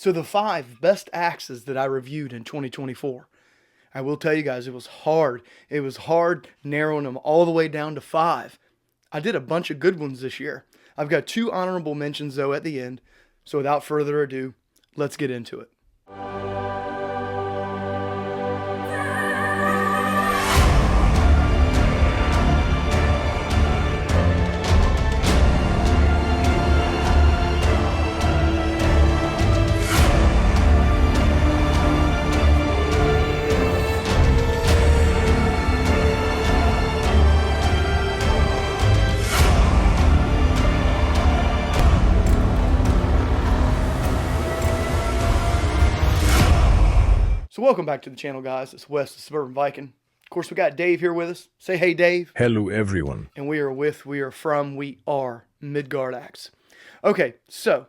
So the 5 best axes that I reviewed in 2024. I will tell you guys, it was hard. It was hard narrowing them all the way down to 5. I did a bunch of good ones this year. I've got 2 honorable mentions though at the end. So without further ado, let's get into it. So welcome back to the channel, guys. It's Wes, the Suburban Viking. Of course, we got Dave here with us. Say hey, Dave. Hello, everyone. And we are Midgard Axe. Okay, so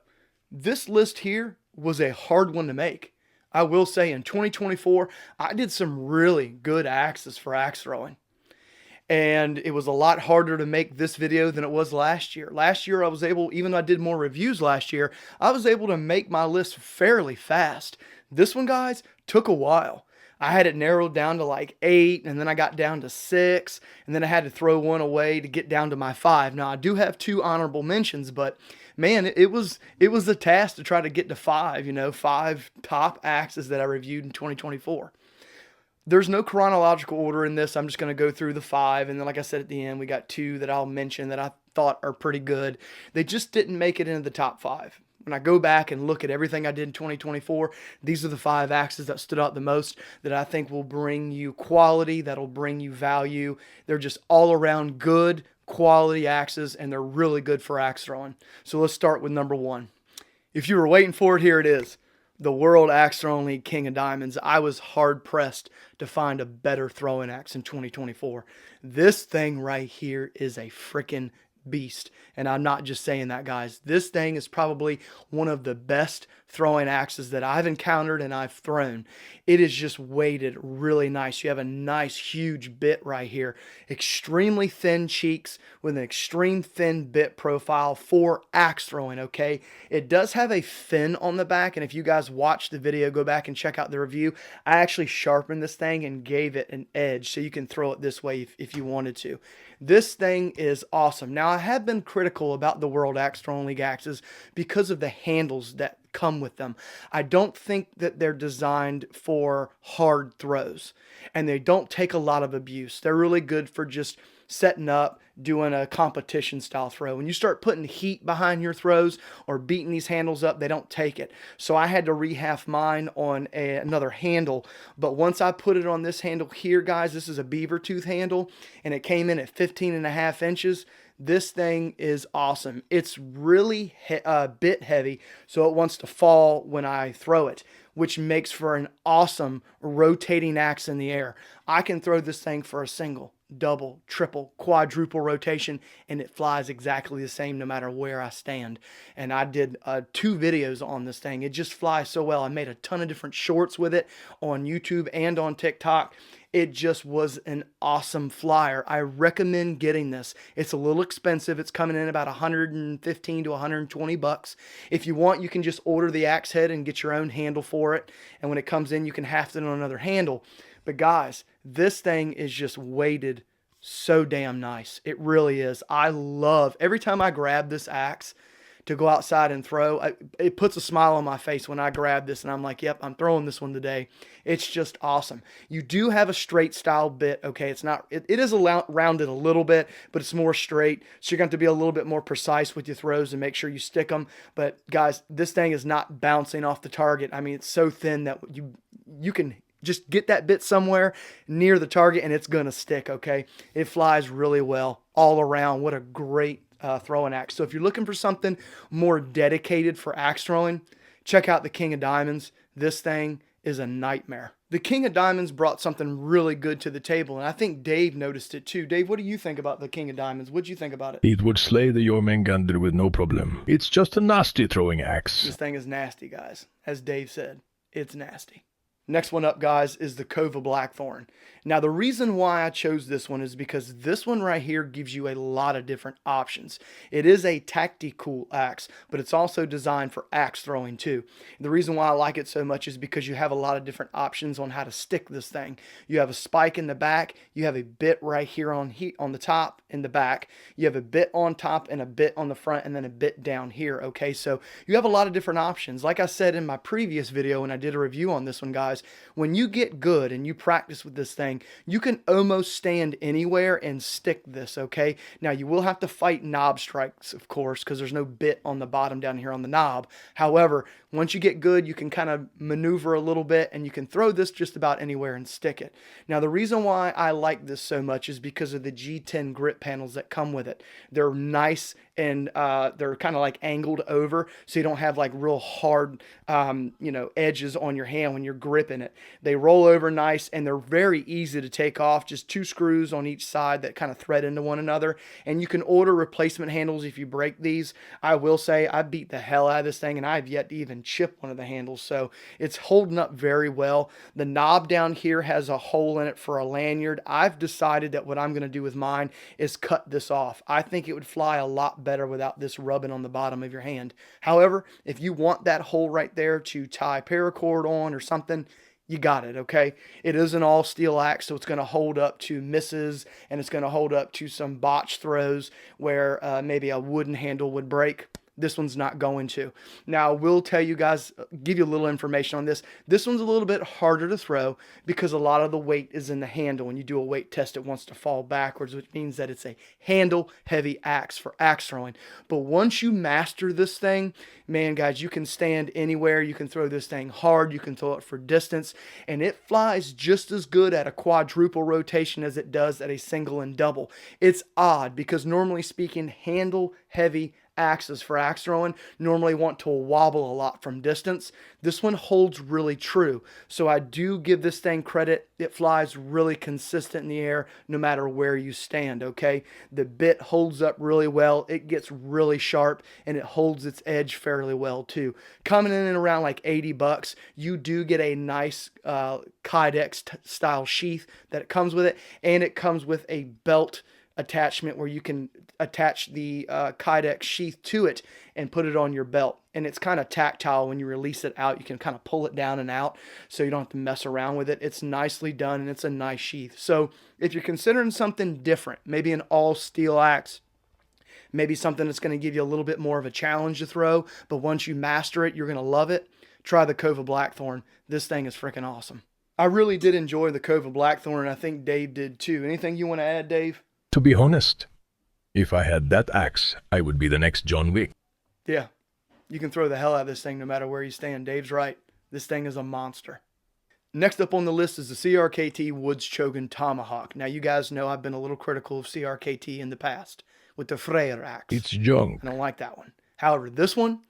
this list here was a hard one to make. I will say in 2024, I did some really good axes for axe throwing. And it was a lot harder to make this video than it was last year. Last year, I was able, even though I did more reviews last year, I was able to make my list fairly fast. This one, guys, took a while. I had it narrowed down to like 8, and then I got down to 6, and then I had to throw one away to get down to my 5. Now, I do have 2 honorable mentions, but man, it was a task to try to get to 5, 5 top axes that I reviewed in 2024. There's no chronological order in this. I'm just going to go through the 5, and then like I said at the end, we got 2 that I'll mention that I thought are pretty good. They just didn't make it into the top 5. When I go back and look at everything I did in 2024, these are the 5 axes that stood out the most that I think will bring you quality, that'll bring you value. They're just all around good quality axes, and they're really good for axe throwing. So let's start with number 1. If you were waiting for it, here it is. The World Axe Throwing League King of Diamonds. I was hard pressed to find a better throwing axe in 2024. This thing right here is a freaking beast. And I'm not just saying that, guys. This thing is probably one of the best throwing axes that I've encountered and I've thrown. It is just weighted really nice. You have a nice huge bit right here. Extremely thin cheeks with an extreme thin bit profile for axe throwing, okay? It does have a fin on the back, and if you guys watch the video, go back and check out the review. I actually sharpened this thing and gave it an edge so you can throw it this way if you wanted to. This thing is awesome. Now, I have been critical about the World Axe Throwing League axes because of the handles that come with them. I don't think that they're designed for hard throws, and they don't take a lot of abuse. They're really good for just setting up, doing a competition style throw. When you start putting heat behind your throws or beating these handles up, they don't take it. So I had to rehalf mine on another handle. But once I put it on this handle here, guys, this is a beaver tooth handle, and it came in at 15.5 inches. This thing is awesome. It's really a bit heavy, so it wants to fall when I throw it, which makes for an awesome rotating axe in the air. I can throw this thing for a single, double, triple, quadruple rotation, and it flies exactly the same no matter where I stand. And I did 2 videos on this thing. It just flies so well. I made a ton of different shorts with it on YouTube and on TikTok. It just was an awesome flyer. I recommend getting this. It's a little expensive. It's coming in about 115 to 120 bucks. If you want, you can just order the axe head and get your own handle for it. And when it comes in, you can haft it on another handle. But guys, this thing is just weighted so damn nice. It really is. I love every time I grab this axe to go outside and throw. It puts a smile on my face when I grab this and I'm like, yep, I'm throwing this one today. It's just awesome. You do have a straight style bit. Okay. It's not, it is rounded a little bit, but it's more straight. So you're going to have to be a little bit more precise with your throws and make sure you stick them. But guys, this thing is not bouncing off the target. I mean, it's so thin that you can just get that bit somewhere near the target and it's going to stick. Okay. It flies really well all around. What a great throwing axe. So if you're looking for something more dedicated for axe throwing, check out the King of Diamonds. This thing is a nightmare. The King of Diamonds brought something really good to the table, and I think Dave noticed it too. Dave, what do you think about the King of Diamonds? What'd you think about it? It would slay the Jormungandr with no problem. It's just a nasty throwing axe. This thing is nasty, guys. As Dave said, it's nasty. Next one up, guys, is the KOVA Blackthorn. Now, the reason why I chose this one is because this one right here gives you a lot of different options. It is a tactical axe, but it's also designed for axe throwing too. The reason why I like it so much is because you have a lot of different options on how to stick this thing. You have a spike in the back, you have a bit right here on the top in the back, you have a bit on top and a bit on the front, and then a bit down here, okay? So you have a lot of different options. Like I said in my previous video when I did a review on this one, guys, when you get good and you practice with this thing, you can almost stand anywhere and stick this, okay? Now, you will have to fight knob strikes, of course, because there's no bit on the bottom down here on the knob. However, once you get good, you can kind of maneuver a little bit and you can throw this just about anywhere and stick it. Now, the reason why I like this so much is because of the G10 grip panels that come with it. They're nice and they're kind of like angled over, so you don't have like real hard, edges on your hand when you're gripping it. They roll over nice and they're very easy to take off. Just 2 screws on each side that kind of thread into one another. And you can order replacement handles if you break these. I will say I beat the hell out of this thing and I've yet to even chip one of the handles, so it's holding up very well. The knob down here has a hole in it for a lanyard. I've decided that what I'm going to do with mine is cut this off. I think it would fly a lot better without this rubbing on the bottom of your hand. However, if you want that hole right there to tie paracord on or something, you got it, okay? It is an all steel axe, so it's going to hold up to misses and it's going to hold up to some botch throws where maybe a wooden handle would break. This one's not going to. Now, I will tell you guys, give you a little information on this. This one's a little bit harder to throw because a lot of the weight is in the handle. When you do a weight test, it wants to fall backwards, which means that it's a handle-heavy axe for axe throwing. But once you master this thing, man, guys, you can stand anywhere. You can throw this thing hard. You can throw it for distance, and it flies just as good at a quadruple rotation as it does at a single and double. It's odd because normally speaking, handle-heavy axes for axe throwing normally want to wobble a lot from distance. This one holds really true. So I do give this thing credit. It flies really consistent in the air no matter where you stand, okay? The bit holds up really well. It gets really sharp and it holds its edge fairly well too. Coming in and around like 80 bucks, you do get a nice Kydex style sheath that it comes with it, and it comes with a belt attachment where you can attach the Kydex sheath to it and put it on your belt. And it's kind of tactile. When you release it out, you can kind of pull it down and out so you don't have to mess around with it. It's nicely done and it's a nice sheath. So if you're considering something different, maybe an all steel axe, maybe something that's going to give you a little bit more of a challenge to throw, but once you master it, you're going to love it, try the KOVA Blackthorn. This thing is freaking awesome. I really did enjoy the KOVA Blackthorn, and I think Dave did too. Anything you want to add, Dave? To be honest, if I had that axe, I would be the next John Wick. Yeah, you can throw the hell out of this thing no matter where you stand. Dave's right. This thing is a monster. Next up on the list is the CRKT Woods Chogan Tomahawk. Now, you guys know I've been a little critical of CRKT in the past with the Freyr axe. It's junk. I don't like that one. However, this one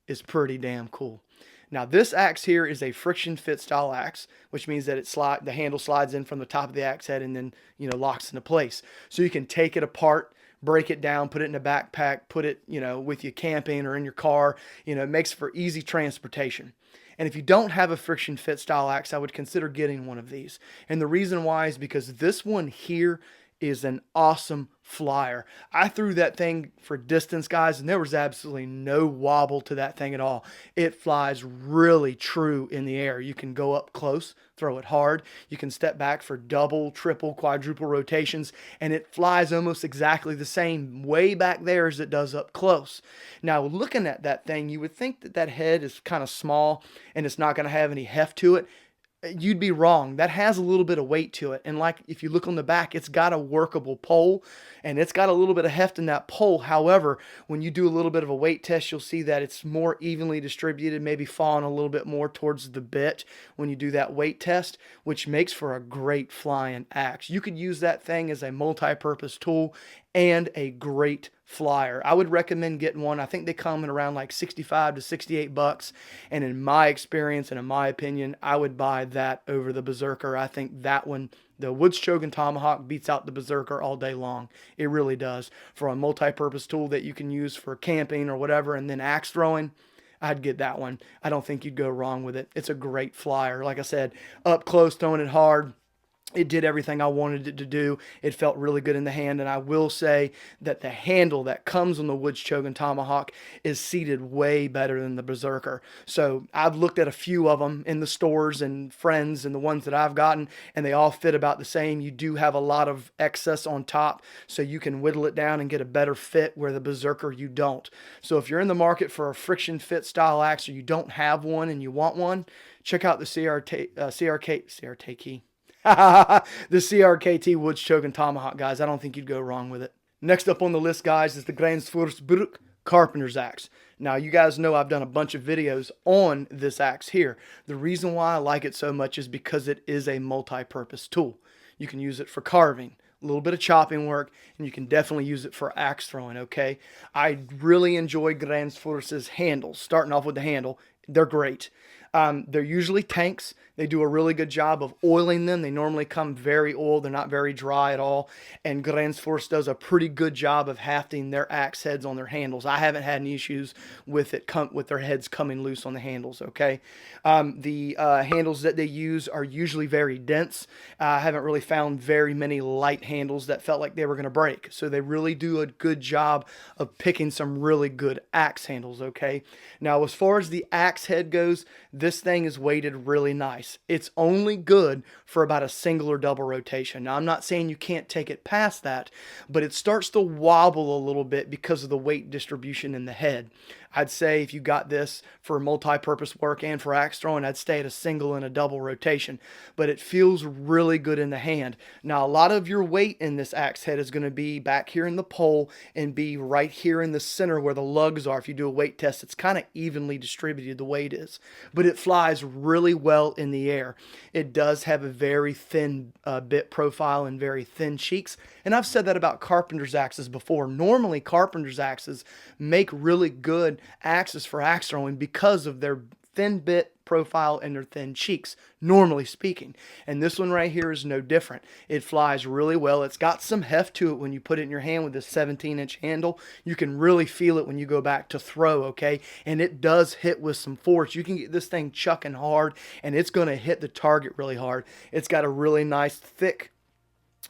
is pretty damn cool. Now, this axe here is a friction fit style axe, which means that the handle slides in from the top of the axe head and then, locks into place. So you can take it apart, break it down, put it in a backpack, put it, with you camping or in your car. It makes for easy transportation. And if you don't have a friction fit style axe, I would consider getting one of these. And the reason why is because this one here is an awesome flyer. I threw that thing for distance, guys, and there was absolutely no wobble to that thing at all. It flies really true in the air. You can go up close, throw it hard. You can step back for double, triple, quadruple rotations, and it flies almost exactly the same way back there as it does up close. Now, looking at that thing, you would think that that head is kind of small and it's not going to have any heft to it. You'd be wrong. That has a little bit of weight to it. And like if you look on the back, it's got a workable pole and it's got a little bit of heft in that pole. However, when you do a little bit of a weight test, you'll see that it's more evenly distributed, maybe falling a little bit more towards the bit when you do that weight test, which makes for a great flying axe. You could use that thing as a multi-purpose tool and a great flyer. I would recommend getting one. I think they come in around like 65 to 68 bucks. And in my experience and in my opinion, I would buy that over the Berserker. I think that one, the Woods Chogan Tomahawk, beats out the Berserker all day long. It really does. For a multi-purpose tool that you can use for camping or whatever and then axe throwing, I'd get that one. I don't think you'd go wrong with it. It's a great flyer. Like I said, up close, throwing it hard. It did everything I wanted it to do. It felt really good in the hand. And I will say that the handle that comes on the Woods Chogan Tomahawk is seated way better than the Berserker. So I've looked at a few of them in the stores and friends and the ones that I've gotten, and they all fit about the same. You do have a lot of excess on top, so you can whittle it down and get a better fit, where the Berserker you don't. So if you're in the market for a friction fit style axe, or you don't have one and you want one, check out the CRKT the CRKT Woods Chogan Tomahawk, guys. I don't think you'd go wrong with it. Next up on the list, guys, is the Forest Carpenters Axe. Now, you guys know I've done a bunch of videos on this axe here. The reason why I like it so much is because it is a multi-purpose tool. You can use it for carving, a little bit of chopping work, and you can definitely use it for axe throwing, okay? I really enjoy Forest's handles. Starting off with the handle, they're great. They're usually tanks. They do a really good job of oiling them. They normally come very oiled. They're not very dry at all. And Forest does a pretty good job of hafting their axe heads on their handles. I haven't had any issues with it with their heads coming loose on the handles, okay? The handles that they use are usually very dense. I haven't really found very many light handles that felt like they were going to break. So they really do a good job of picking some really good axe handles, okay? Now, as far as the axe head goes, this thing is weighted really nice. It's only good for about a single or double rotation. Now, I'm not saying you can't take it past that, but it starts to wobble a little bit because of the weight distribution in the head. I'd say if you got this for multi-purpose work and for axe throwing, I'd stay at a single and a double rotation, but it feels really good in the hand. Now, a lot of your weight in this axe head is going to be back here in the pole and be right here in the center where the lugs are. If you do a weight test, it's kind of evenly distributed, the weight is, but it flies really well in the air. It does have a very thin bit profile and very thin cheeks, and I've said that about carpenter's axes before. Normally, carpenter's axes make really good axes for axe throwing because of their thin bit profile and their thin cheeks, normally speaking. And this one right here is no different. It flies really well. It's got some heft to it when you put it in your hand with this 17-inch handle. You can really feel it when you go back to throw, okay? And it does hit with some force. You can get this thing chucking hard, and it's going to hit the target really hard. It's got a really nice thick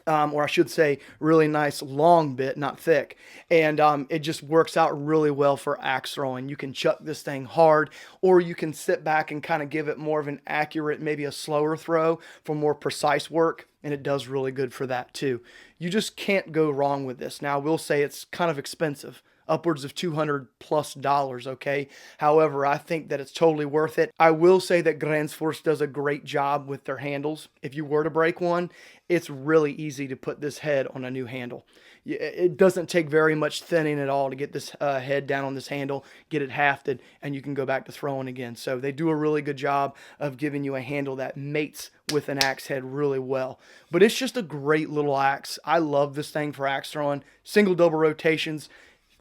or I should say really nice long bit, not thick. And it just works out really well for axe throwing. You can chuck this thing hard, or you can sit back and kind of give it more of an accurate, maybe a slower throw for more precise work. And it does really good for that too. You just can't go wrong with this. Now, I will say it's kind of expensive. Upwards of $200+, okay? However, I think that it's totally worth it. I will say that Forest does a great job with their handles. If you were to break one, it's really easy to put this head on a new handle. It doesn't take very much thinning at all to get this head down on this handle, get it hafted, and you can go back to throwing again. So they do a really good job of giving you a handle that mates with an axe head really well. But it's just a great little axe. I love this thing for axe throwing. Single, double rotations.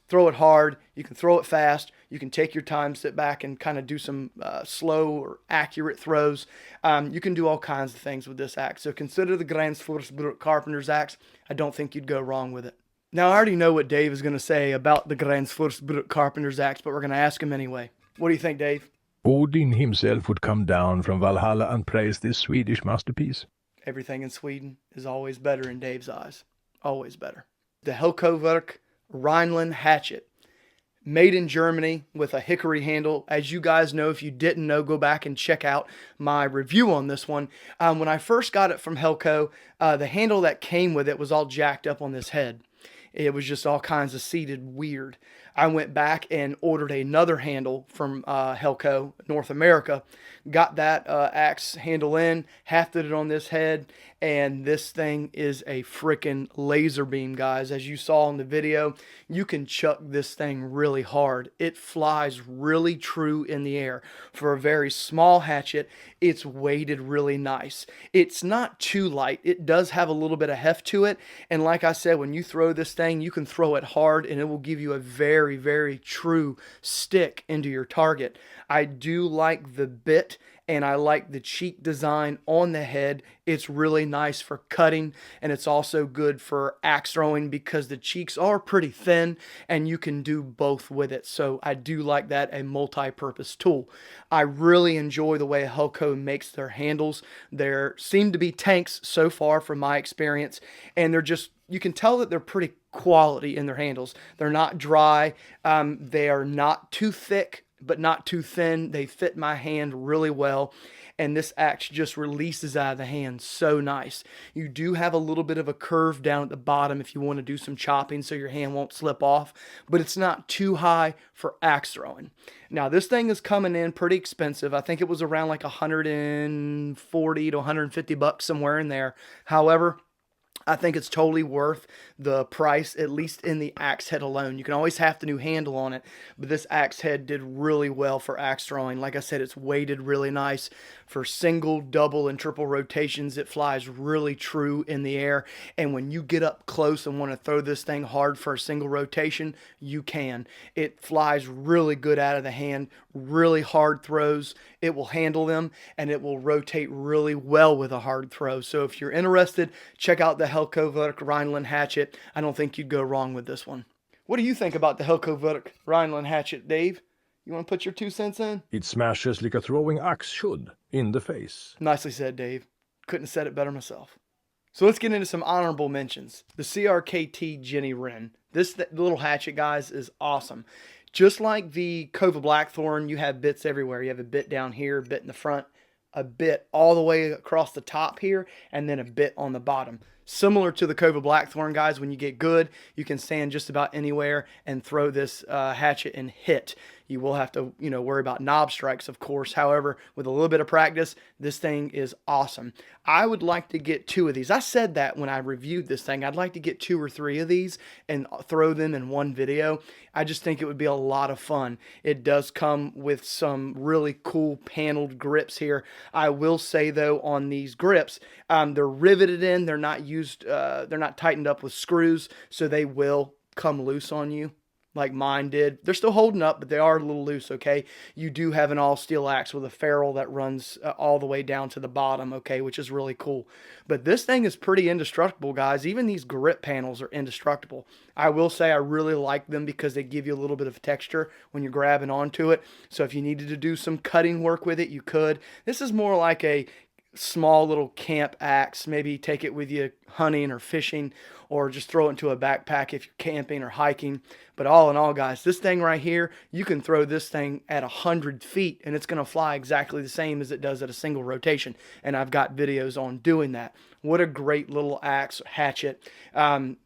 Throw it hard, you can throw it fast, you can take your time, sit back and kind of do some slow or accurate throws. You can do all kinds of things with this axe. So consider the Forest Carpenters Axe. I don't think you'd go wrong with it. Now, I already know what Dave is going to say about the Forest Carpenters Axe, but we're going to ask him anyway. What do you think, Dave? Odin himself would come down from Valhalla and praise this Swedish masterpiece. Everything in Sweden is always better in Dave's eyes. Always better. The HOV Rinin Hatchet, made in Germany with a hickory handle. As you guys know, if you didn't know, go back and check out my review on this one. When I first got it from Helco, the handle that came with it was all jacked up on this head. It was just all kinds of seated weird. I went back and ordered another handle from Helco, North America, got that axe handle in, hafted it on this head, and this thing is a freaking laser beam, guys. As you saw in the video, you can chuck this thing really hard. It flies really true in the air. For a very small hatchet, it's weighted really nice. It's not too light. It does have a little bit of heft to it, and like I said, when you throw this thing thing, you can throw it hard and it will give you a very, very true stick into your target. I do like the bit and I like the cheek design on the head. It's really nice for cutting, and it's also good for axe throwing because the cheeks are pretty thin and you can do both with it. So I do like that, a multi-purpose tool. I really enjoy the way Helco makes their handles. There seem to be tanks so far from my experience, and they're just, you can tell that they're pretty quality in their handles. They're not dry. They are not too thick, but not too thin. They fit my hand really well. And this axe just releases out of the hand so nice. You do have a little bit of a curve down at the bottom if you want to do some chopping so your hand won't slip off, but it's not too high for axe throwing. Now this thing is coming in pretty expensive. I think it was around like 140 to 150 bucks, somewhere in there. However, I think it's totally worth the price, at least in the axe head alone. You can always have the new handle on it, but this axe head did really well for axe throwing. Like I said, it's weighted really nice for single, double, and triple rotations. It flies really true in the air, and when you get up close and want to throw this thing hard for a single rotation, you can. It flies really good out of the hand, really hard throws. It will handle them, and it will rotate really well with a hard throw. So if you're interested, check out the KOVA Rinin Hatchet. I don't think you'd go wrong with this one. What do you think about the KOVA Rinin Hatchet, Dave? You want to put your 2 cents in? It smashes like a throwing axe should, in the face. Nicely said, Dave. Couldn't have said it better myself. So let's get into some honorable mentions. The CRKT Jenny Ren. This little hatchet, guys, is awesome. Just like the KOVA Blackthorn, you have bits everywhere. You have a bit down here, a bit in the front, a bit all the way across the top here, and then a bit on the bottom. Similar to the KOVA Blackthorn, guys, when you get good, you can stand just about anywhere and throw this hatchet and hit. You will have to, worry about knob strikes, of course. However, with a little bit of practice, this thing is awesome. I would like to get 2 of these. I said that when I reviewed this thing. I'd like to get 2 or 3 of these and throw them in one video. I just think it would be a lot of fun. It does come with some really cool paneled grips here. I will say, though, on these grips, they're riveted in. They're not used. They're not tightened up with screws, so they will come loose on you, like mine did. They're still holding up, but they are a little loose, okay? You do have an all-steel axe with a ferrule that runs all the way down to the bottom, okay, which is really cool. But this thing is pretty indestructible, guys. Even these grip panels are indestructible. I will say I really like them because they give you a little bit of texture when you're grabbing onto it. So if you needed to do some cutting work with it, you could. This is more like a small little camp axe. Maybe take it with you hunting or fishing, or just throw it into a backpack if you're camping or hiking. But all in all, guys, this thing right here, you can throw this thing at 100 feet and it's going to fly exactly the same as it does at a single rotation. And I've got videos on doing that. What a great little axe hatchet.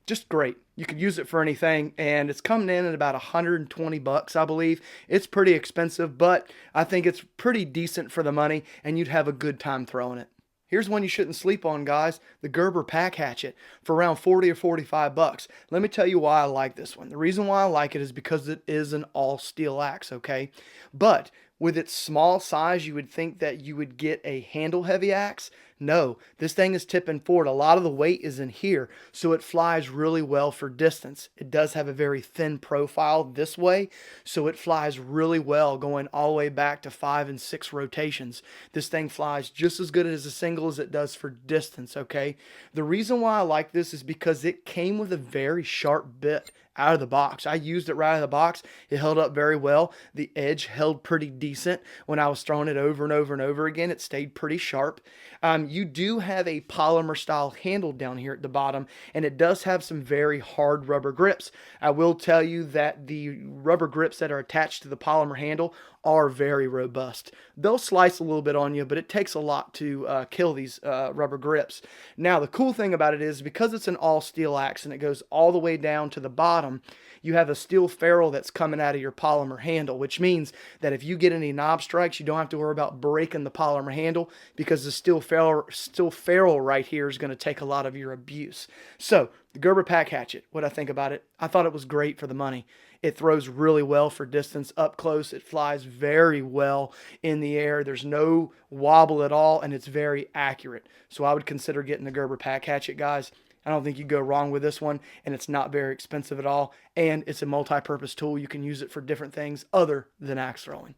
Just great. You could use it for anything, and it's coming in at about 120 bucks, I believe. It's pretty expensive, but I think it's pretty decent for the money, and you'd have a good time throwing it. Here's one you shouldn't sleep on, guys. The Gerber Pack Hatchet for around 40 or 45 bucks. Let me tell you why I like this one. The reason why I like it is because it is an all-steel axe, okay? But with its small size, you would think that you would get a handle-heavy axe. No, this thing is tipping forward. A lot of the weight is in here, so it flies really well for distance. It does have a very thin profile this way, so it flies really well going all the way back to 5 and 6 rotations. This thing flies just as good as a single as it does for distance, okay? The reason why I like this is because it came with a very sharp bit out of the box. I used it right out of the box. It held up very well. The edge held pretty decent. When I was throwing it over and over and over again, it stayed pretty sharp. You do have a polymer style handle down here at the bottom, and it does have some very hard rubber grips. I will tell you that the rubber grips that are attached to the polymer handle are very robust. They'll slice a little bit on you, but it takes a lot to kill these rubber grips. Now, the cool thing about it is because it's an all steel axe and it goes all the way down to the bottom, you have a steel ferrule that's coming out of your polymer handle, which means that if you get any knob strikes, you don't have to worry about breaking the polymer handle because the steel ferrule right here is going to take a lot of your abuse. So, the Gerber Pack Hatchet, what I think about it, I thought it was great for the money. It throws really well for distance up close. It flies very well in the air. There's no wobble at all, and it's very accurate. So I would consider getting the Gerber Pack Hatchet, guys. I don't think you go wrong with this one, and it's not very expensive at all, and it's a multi-purpose tool. You can use it for different things other than axe throwing.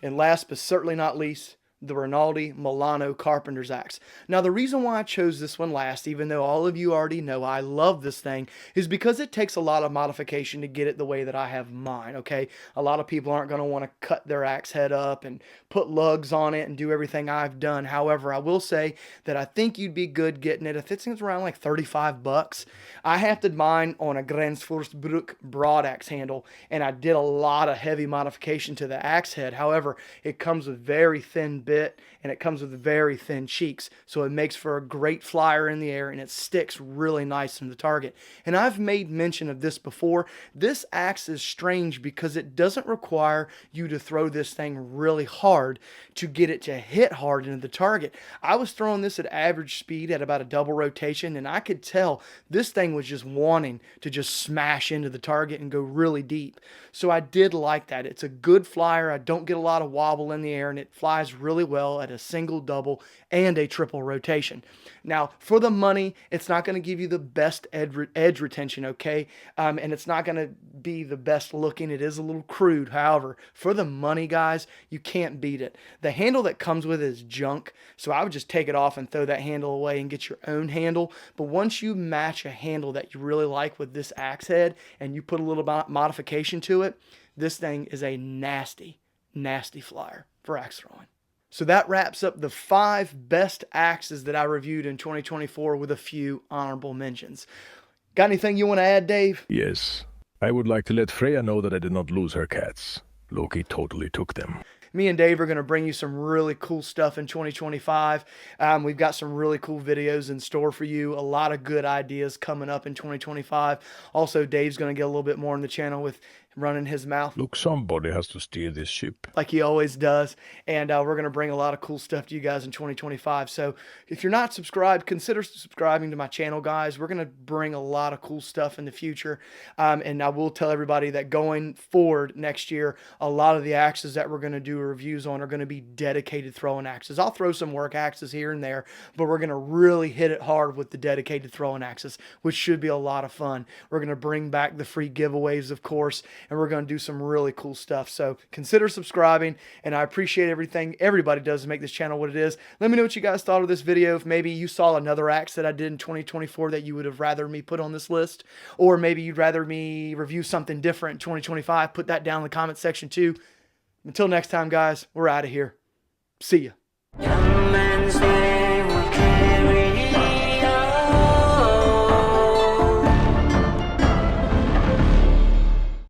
And last but certainly not least, the Raldi Milano Carpenter's Axe. Now, the reason why I chose this one last, even though all of you already know I love this thing, is because it takes a lot of modification to get it the way that I have mine, okay? A lot of people aren't going to want to cut their axe head up and put lugs on it and do everything I've done. However, I will say that I think you'd be good getting it. If it's around like 35 bucks, I hefted mine on a Gransforstbruk broad axe handle, and I did a lot of heavy modification to the axe head. However, it comes with very thin bit, and it comes with very thin cheeks, so it makes for a great flyer in the air, and it sticks really nice in the target. And I've made mention of this before. This axe is strange because it doesn't require you to throw this thing really hard to get it to hit hard into the target. I was throwing this at average speed at about a double rotation, and I could tell this thing was just wanting to just smash into the target and go really deep. So I did like that. It's a good flyer. I don't get a lot of wobble in the air, and it flies really well at a single, double, and a triple rotation. Now, for the money, it's not going to give you the best edge retention, okay? And it's not going to be the best looking. It is a little crude. However, for the money, guys, you can't beat it. The handle that comes with it is junk, so I would just take it off and throw that handle away and get your own handle. But once you match a handle that you really like with this axe head and you put a little modification to it, this thing is a nasty, nasty flyer for axe throwing. So that wraps up the 5 best axes that I reviewed in 2024 with a few honorable mentions. Got anything you want to add, Dave? Yes. I would like to let Freya know that I did not lose her cats. Loki totally took them. Me and Dave are going to bring you some really cool stuff in 2025. We've got some really cool videos in store for you. A lot of good ideas coming up in 2025. Also, Dave's going to get a little bit more on the channel with running his mouth. Look, somebody has to steer this ship. Like he always does. And we're going to bring a lot of cool stuff to you guys in 2025. So if you're not subscribed, consider subscribing to my channel, guys. We're going to bring a lot of cool stuff in the future. And I will tell everybody that going forward next year, a lot of the axes that we're going to do reviews on are going to be dedicated throwing axes. I'll throw some work axes here and there, but we're going to really hit it hard with the dedicated throwing axes, which should be a lot of fun. We're going to bring back the free giveaways, of course, and we're going to do some really cool stuff. So consider subscribing, and I appreciate everything everybody does to make this channel what it is. Let me know what you guys thought of this video. If maybe you saw another axe that I did in 2024 that you would have rather me put on this list, or maybe you'd rather me review something different in 2025, put that down in the comment section too. Until next time, guys, we're out of here. See ya.